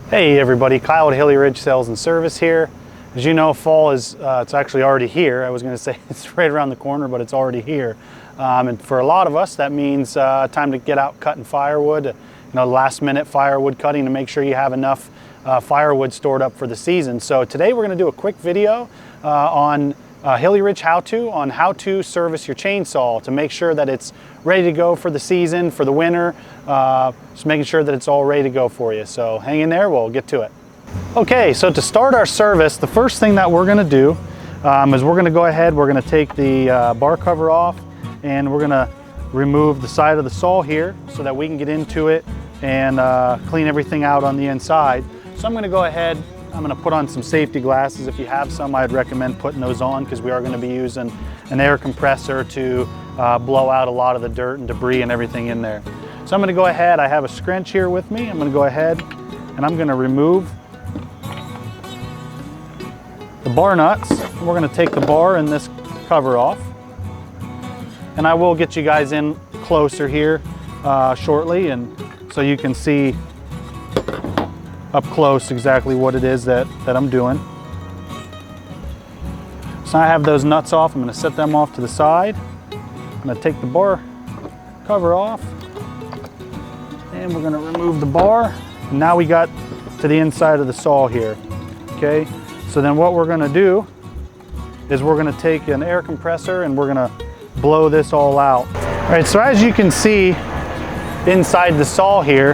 Hey everybody, Kyle at Hilly Sales and Service here. As you know, fall is it's actually already here. I was going to say it's right around the corner, but it's already here. And for a lot of us, that means time to get out cutting firewood. Last minute firewood cutting to make sure you have enough firewood stored up for the season. So today we're going to do a quick video on Hilly Ridge how to service your chainsaw to make sure that it's ready to go for the season, for the winter, just making sure that it's all ready to go for you. So hang in there, we'll get to it. Okay, so to start our service, the first thing that we're going to do is we're going to go ahead, we're going to take the bar cover off and we're going to remove the side of the saw here so that we can get into it and clean everything out on the inside. So I'm going to go ahead, I'm going to put on some safety glasses. If you have some, I'd recommend putting those on because we are going to be using an air compressor to blow out a lot of the dirt and debris and everything in there. So I'm going to go ahead, I have a scrunch here with me. I'm going to go ahead and I'm going to remove the bar nuts. We're going to take the bar and this cover off. And I will get you guys in closer here shortly, and so you can see up close exactly what it is that I'm doing. So I have those nuts off. I'm going to set them off to the side. I'm going to take the bar cover off and we're going to remove the bar. And now we got to the inside of the saw here. Okay, so then what we're going to do is we're going to take an air compressor and we're going to blow this all out. All right, so as you can see inside the saw here,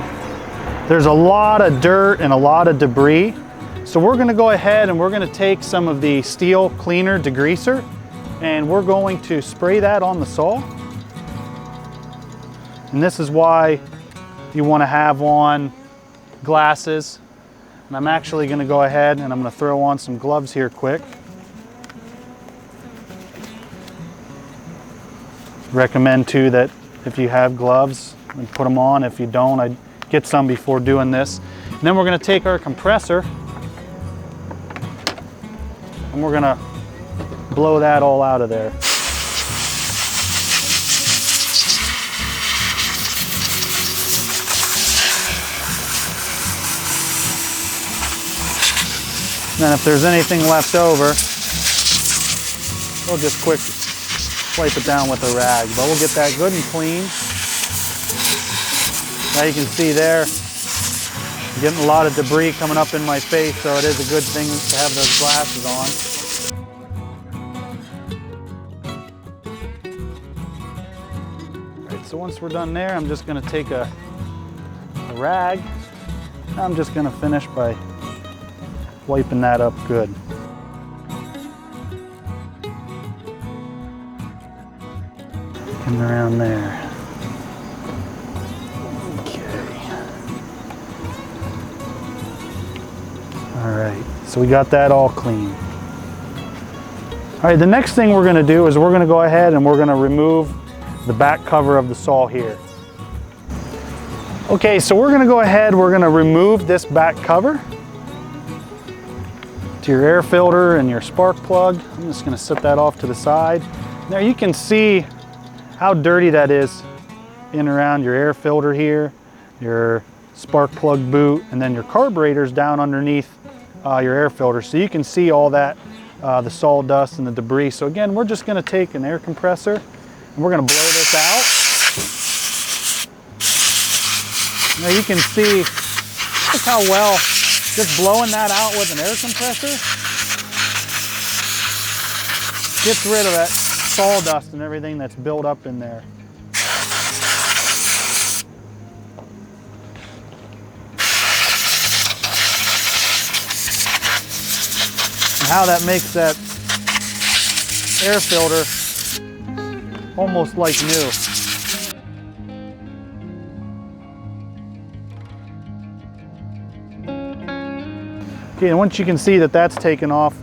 there's a lot of dirt and a lot of debris. So we're going to go ahead and we're going to take some of the steel cleaner degreaser and we're going to spray that on the saw. And this is why you want to have on glasses. And I'm actually going to go ahead and I'm going to throw on some gloves here quick. Recommend too that if you have gloves, put them on. If you don't, I'd get some before doing this. And then we're going to take our compressor and we're going to blow that all out of there. And then if there's anything left over, we'll just quick wipe it down with a rag, but we'll get that good and clean. Now you can see there, I'm getting a lot of debris coming up in my face, so it is a good thing to have those glasses on. All right, so once we're done there, I'm just going to take a rag. I'm just going to finish by wiping that up good. And around there. All right, so we got that all clean. All right, the next thing we're going to do is we're going to go ahead and we're going to remove the back cover of the saw here. Okay, so we're going to go ahead, we're going to remove this back cover to your air filter and your spark plug. I'm just going to set that off to the side. Now you can see how dirty that is in around your air filter here, your spark plug boot, and then your carburetor's down underneath your air filter. So you can see all that, the sawdust and the debris. So again, we're just going to take an air compressor and we're going to blow this out. Now you can see, look how well, just blowing that out with an air compressor gets rid of that sawdust and everything that's built up in there. How that makes that air filter almost like new. Okay, and once you can see that that's taken off,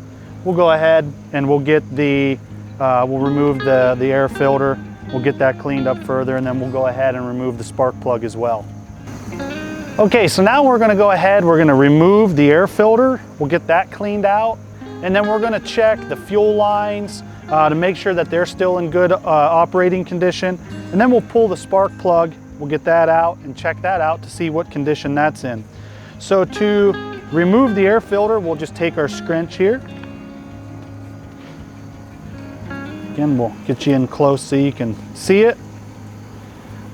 we'll go ahead and we'll get the, we'll remove the air filter, we'll get that cleaned up further, and then we'll go ahead and remove the spark plug as well. Okay, so now we're going to go ahead, we're going to remove the air filter, we'll get that cleaned out. And then we're going to check the fuel lines to make sure that they're still in good operating condition. And then we'll pull the spark plug, we'll get that out and check that out to see what condition that's in. So to remove the air filter, we'll just take our scrunch here. Again, we'll get you in close so you can see it.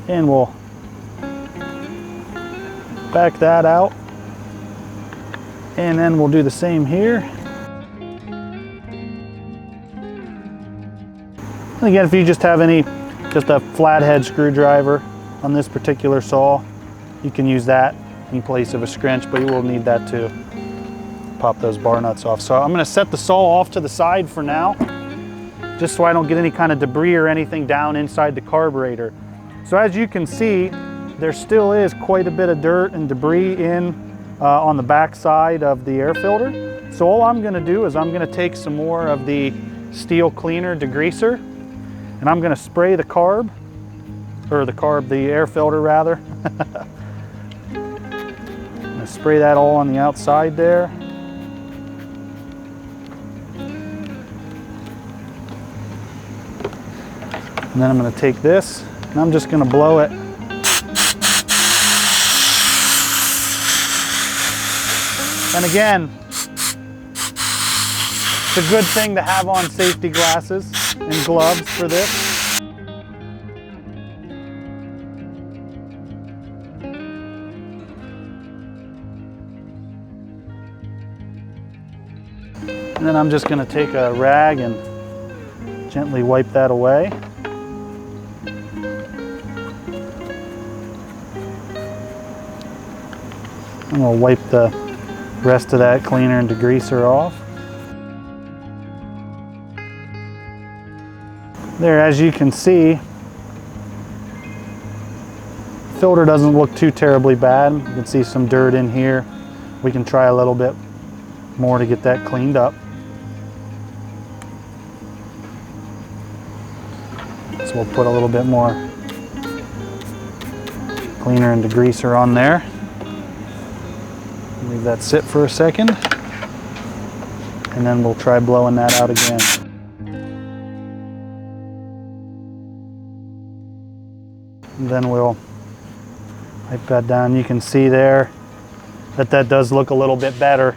And we'll back that out. And then we'll do the same here. And again, if you just have just a flathead screwdriver on this particular saw, you can use that in place of a scrunch, but you will need that to pop those bar nuts off. So I'm going to set the saw off to the side for now, just so I don't get any kind of debris or anything down inside the carburetor. So as you can see, there still is quite a bit of dirt and debris on the back side of the air filter. So all I'm going to do is I'm going to take some more of the steel cleaner degreaser, and I'm going to spray the the air filter rather. I'm going to spray that all on the outside there. And then I'm going to take this and I'm just going to blow it. And again, it's a good thing to have on safety glasses and gloves for this. And then I'm just going to take a rag and gently wipe that away. And we'll wipe the rest of that cleaner and degreaser off. There, as you can see, the filter doesn't look too terribly bad. You can see some dirt in here. We can try a little bit more to get that cleaned up. So we'll put a little bit more cleaner and degreaser on there. Leave that sit for a second, and then we'll try blowing that out again. And then we'll wipe that down. You can see there that does look a little bit better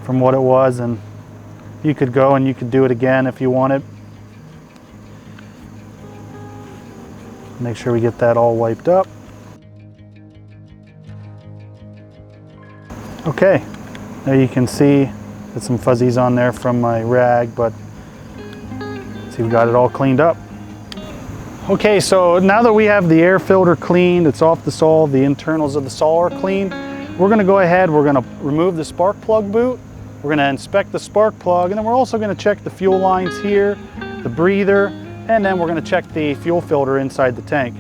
from what it was, and you could go and you could do it again if you wanted. Make sure we get that all wiped up. Okay, there you can see there's some fuzzies on there from my rag, but see, we've got it all cleaned up. Okay, so now that we have the air filter cleaned, it's off the saw, the internals of the saw are cleaned, we're going to go ahead, we're going to remove the spark plug boot, we're going to inspect the spark plug, and then we're also going to check the fuel lines here, the breather, and then we're going to check the fuel filter inside the tank.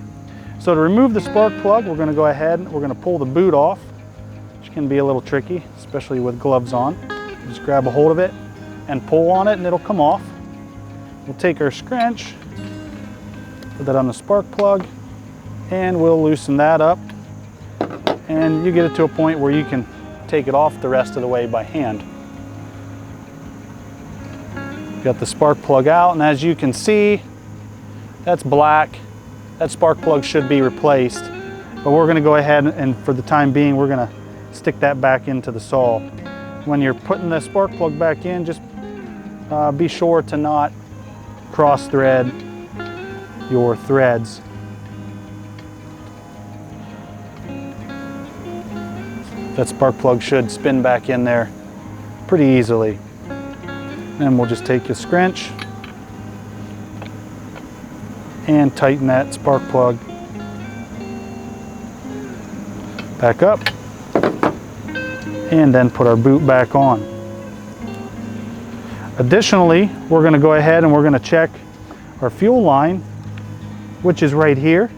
So to remove the spark plug, we're going to go ahead and we're going to pull the boot off, which can be a little tricky, especially with gloves on. Just grab a hold of it and pull on it and it'll come off. We'll take our scrunch, put that on the spark plug, and we'll loosen that up. And you get it to a point where you can take it off the rest of the way by hand. Got the spark plug out, and as you can see, that's black. That spark plug should be replaced, but we're going to go ahead and for the time being we're going to stick that back into the saw. When you're putting the spark plug back in, just be sure to not cross thread your threads. That spark plug should spin back in there pretty easily. Then we'll just take your scrunch and tighten that spark plug back up, and then put our boot back on. Additionally, we're going to go ahead and we're going to check our fuel line, which is right here.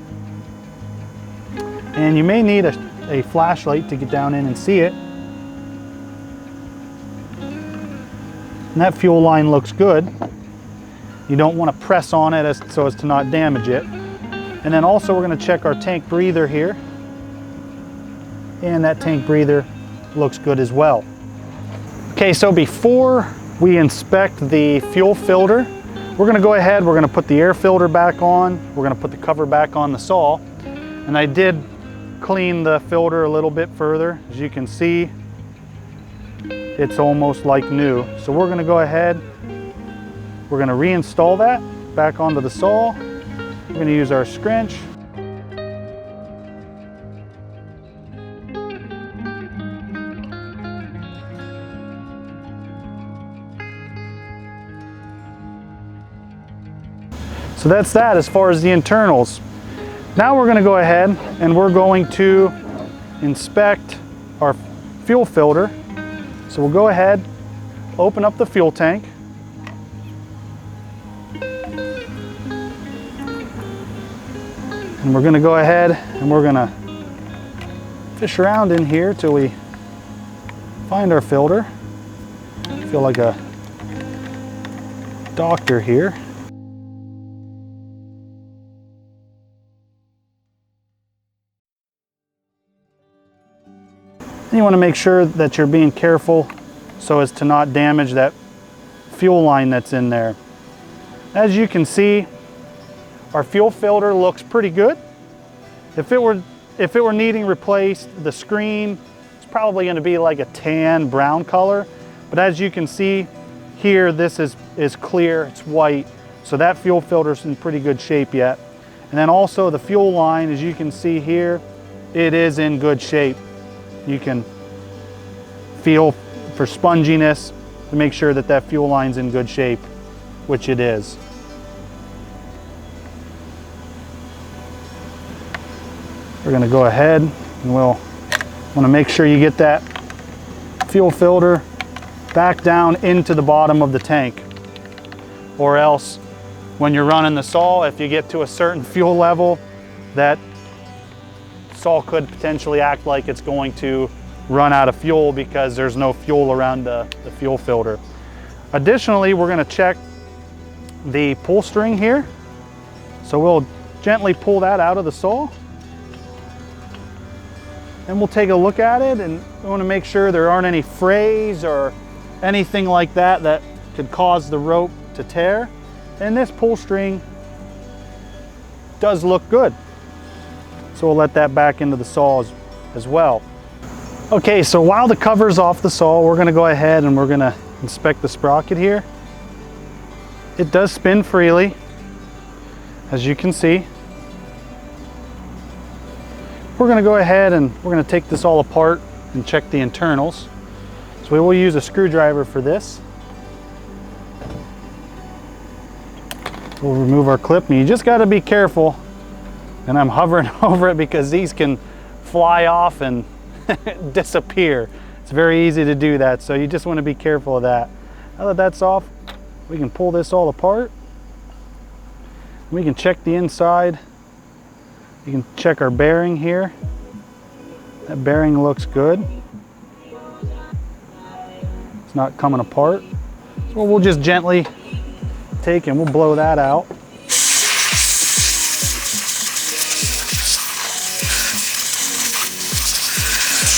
And you may need a flashlight to get down in and see it. And that fuel line looks good. You don't want to press on it so as to not damage it. And then also we're going to check our tank breather here. And that tank breather looks good as well. Okay, so before we inspect the fuel filter, we're going to go ahead, we're going to put the air filter back on, we're going to put the cover back on the saw. And I did clean the filter a little bit further. As you can see, it's almost like new. So we're gonna go ahead, we're gonna reinstall that back onto the saw. We're gonna use our scrunch. So that's that as far as the internals. Now we're gonna go ahead and we're going to inspect our fuel filter. So we'll go ahead, open up the fuel tank. And we're gonna go ahead and we're gonna fish around in here till we find our filter. I feel like a doctor here. And you want to make sure that you're being careful so as to not damage that fuel line that's in there. As you can see, our fuel filter looks pretty good. If it were needing replaced, the screen is probably going to be like a tan brown color. But as you can see here, this is clear, it's white. So that fuel filter is in pretty good shape yet. And then also the fuel line, as you can see here, it is in good shape. You can feel for sponginess to make sure that that fuel line's in good shape, which it is. We're gonna go ahead and we'll want to make sure you get that fuel filter back down into the bottom of the tank, or else when you're running the saw, if you get to a certain fuel level, that saw could potentially act like it's going to run out of fuel because there's no fuel around the fuel filter. Additionally, we're going to check the pull string here. So we'll gently pull that out of the saw and we'll take a look at it, and we want to make sure there aren't any frays or anything like that that could cause the rope to tear. And this pull string does look good. So we'll let that back into the saw as well. Okay, so while the cover's off the saw, we're gonna go ahead and we're gonna inspect the sprocket here. It does spin freely, as you can see. We're gonna go ahead and we're gonna take this all apart and check the internals. So we will use a screwdriver for this. We'll remove our clip, and you just gotta be careful. And I'm hovering over it because these can fly off and disappear. It's very easy to do that, so you just want to be careful of that. Now that that's off, we can pull this all apart. We can check the inside. You can check our bearing here. That bearing looks good. It's not coming apart. So we'll just gently take and we'll blow that out.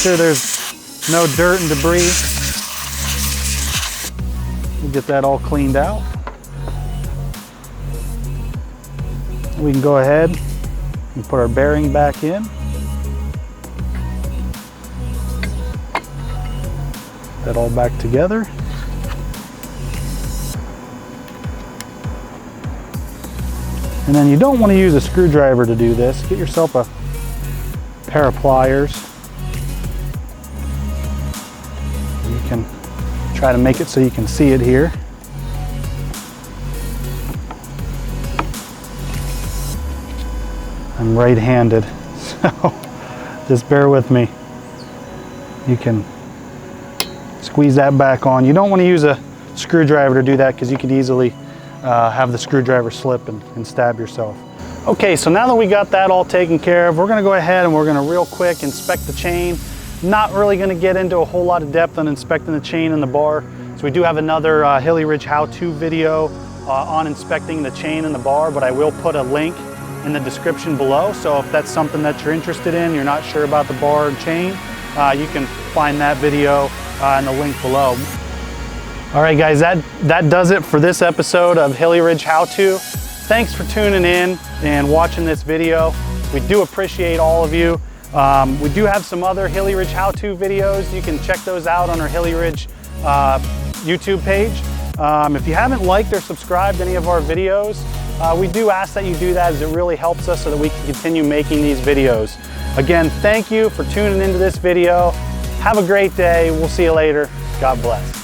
Sure there's no dirt and debris. We'll get that all cleaned out. We can go ahead and put our bearing back in. That all back together. And then you don't want to use a screwdriver to do this. Get yourself a pair of pliers. You can try to make it so you can see it here. I'm right-handed, so just bear with me. You can squeeze that back on. You don't want to use a screwdriver to do that because you could easily have the screwdriver slip and stab yourself. Okay, so now that we got that all taken care of, we're going to go ahead and we're going to real quick inspect the chain. Not really going to get into a whole lot of depth on inspecting the chain and the bar. So we do have another Hilly Ridge how-to video on inspecting the chain and the bar, but I will put a link in the description below. So if that's something that you're interested in, you're not sure about the bar and chain, you can find that video in the link below. All right guys, that does it for this episode of Hilly Ridge How To. Thanks for tuning in and watching this video. We do appreciate all of you. We do have some other Hilly Ridge how-to videos. You can check those out on our Hilly Ridge YouTube page. If you haven't liked or subscribed to any of our videos, we do ask that you do that, as it really helps us so that we can continue making these videos. Again, thank you for tuning into this video. Have a great day. We'll see you later. God bless.